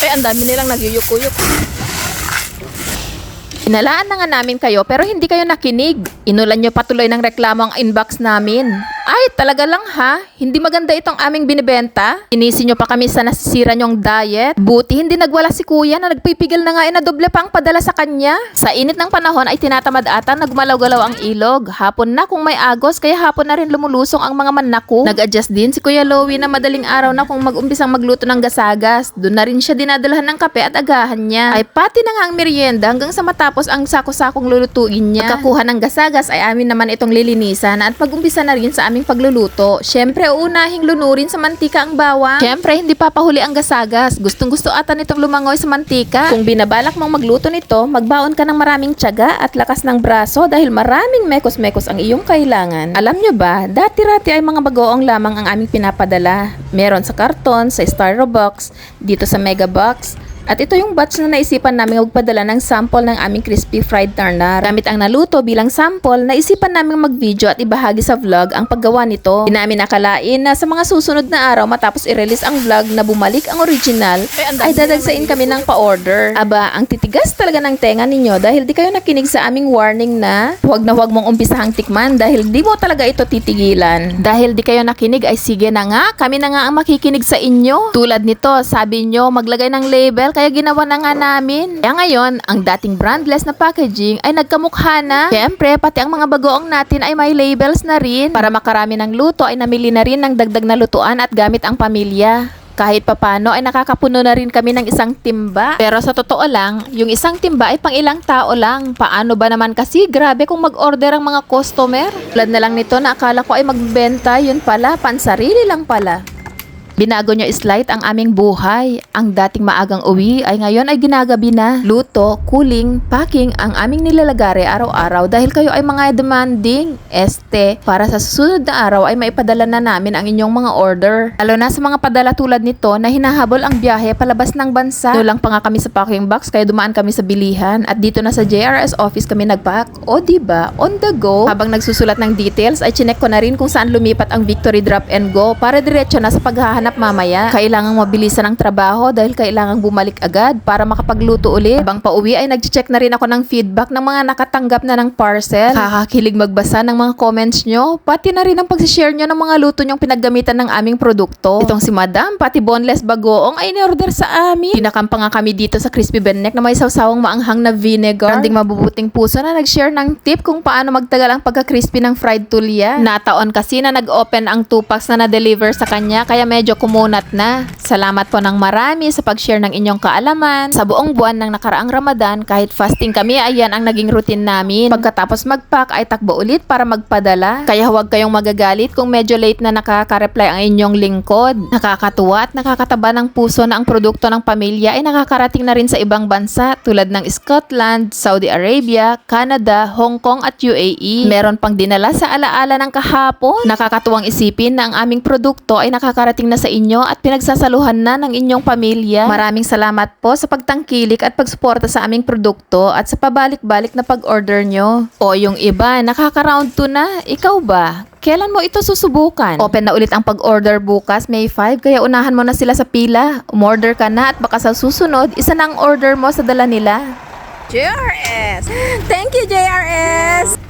Ang dami nilang nagyuyuk-yuk. Inalaan na nga namin kayo pero hindi kayo nakinig. Inulan nyo patuloy ng reklamo ang inbox namin. Ay, talaga lang ha? Hindi maganda itong aming binibenta? Inisi nyo pa kami sa nasisira nyong diet? Buti hindi nagwala si kuya na nagpipigil na nga na doble pa ang padala sa kanya. Sa init ng panahon ay tinatamad ata nagmalaw-galaw ang ilog. Hapon na kung may agos kaya hapon na rin lumulusong ang mga manako. Nag-adjust din si Kuya Lowy na madaling araw na kung mag-umpisang magluto ng gasagas. Doon na rin siya dinadalahan ng kape at agahan niya. Ay pati na nga ang merienda hanggang sa matapos ang sako-sakong lulutuin niya. Pagkakuha ng gasagas ay amin naman itong lilinisan at pag-umpisa na rin sa aming pagluluto. Syempre, uunahing lunurin sa mantika ang bawang. Syempre, hindi papahuli ang gasagas. Gustong-gusto ata nitong lumangoy sa mantika. Kung binabalak mong magluto nito, magbaon ka ng maraming tiyaga at lakas ng braso dahil maraming mekos-mekos ang iyong kailangan. Alam nyo ba, dati-rati ay mga bagoong lamang ang aming pinapadala. Meron sa karton, sa styrobox, dito sa mega box. At ito yung batch na naisipan namin magpadala ng sample ng aming crispy fried tarnar. Gamit ang naluto bilang sample, naisipan namin mag-video at ibahagi sa vlog ang paggawa nito. Di namin nakalain na sa mga susunod na araw matapos i-release ang vlog na bumalik ang original, ay dadagsain kami ng pa-order. Aba, ang titigas talaga ng tenga ninyo dahil di kayo nakinig sa aming warning na huwag mong umpisahang tikman dahil di mo talaga ito titigilan. Dahil di kayo nakinig ay sige na nga, kami na nga ang makikinig sa inyo. Tulad nito, sabi nyo maglagay ng label kaya ginawa na nga namin. Kaya ngayon, ang dating brandless na packaging ay nagkamukha na. Siyempre, pati ang mga bagoong natin ay may labels na rin. Para makarami ng luto ay namili na rin ng dagdag na lutuan at gamit ang pamilya. Kahit papano ay nakakapuno na rin kami ng isang timba. Pero sa totoo lang, yung isang timba ay pang ilang tao lang. Paano ba naman kasi? Grabe kung mag-order ang mga customer. Tulad na lang nito na akala ko ay magbenta, yun pala, pansarili lang pala. Binago nyo slight ang aming buhay. Ang dating maagang uwi ay ngayon ay ginagabi na. Luto, cooling, packing ang aming nilalagare araw-araw dahil kayo ay mga demanding. Para sa susunod na araw ay maipadala na namin ang inyong mga order. Lalo na sa mga padala tulad nito na hinahabol ang biyahe palabas ng bansa. Nulang pa nga kami sa packing box kaya dumaan kami sa bilihan at dito na sa JRS office kami nagpack. O diba, on the go. Habang nagsusulat ng details ay chinek ko na rin kung saan lumipat ang Victory Drop and Go para diretso na sa paghahanap mamaya. Kailangang mabilisan ang trabaho dahil kailangang bumalik agad para makapagluto ulit. Habang pauwi ay nag-check na rin ako ng feedback ng mga nakatanggap na ng parcel. Kakakilig magbasa ng mga comments nyo, pati na rin ang pag-share nyo ng mga luto nyong pinaggamitan ng aming produkto. Itong si Madam, pati boneless bagoong ay in-order sa amin. Pinakampa nga kami dito sa Crispy Bennek na may sawsawang maanghang na vinegar. Anding mabubuting puso na nag-share ng tip kung paano magtagal ang pagka-crispy ng fried tulya. Nataon kasi na nag-open ang 2 packs na na-deliver sa kanya kaya medyo kumunat na. Salamat po ng marami sa pag-share ng inyong kaalaman. Sa buong buwan ng nakaraang Ramadan, kahit fasting kami, ayan ang naging routine namin. Pagkatapos mag-pack ay takbo ulit para magpadala. Kaya huwag kayong magagalit kung medyo late na nakaka-reply ang inyong lingkod. Nakakatuwa at nakakataba ng puso na ang produkto ng pamilya ay nakakarating na rin sa ibang bansa tulad ng Scotland, Saudi Arabia, Canada, Hong Kong at UAE. Meron pang dinala sa alaala ng kahapon. Nakakatuwang isipin na ang aming produkto ay nakakarating na sa inyo at pinagsasaluhan na ng inyong pamilya. Maraming salamat po sa pagtangkilik at pagsuporta sa aming produkto at sa pabalik-balik na pag-order nyo. O yung iba, nakaka-round 2 na. Ikaw ba? Kailan mo ito susubukan? Open na ulit ang pag-order bukas, May 5, kaya unahan mo na sila sa pila. Umorder ka na at baka sa susunod, isa na ang order mo sa dala nila. JRS! Thank you, JRS!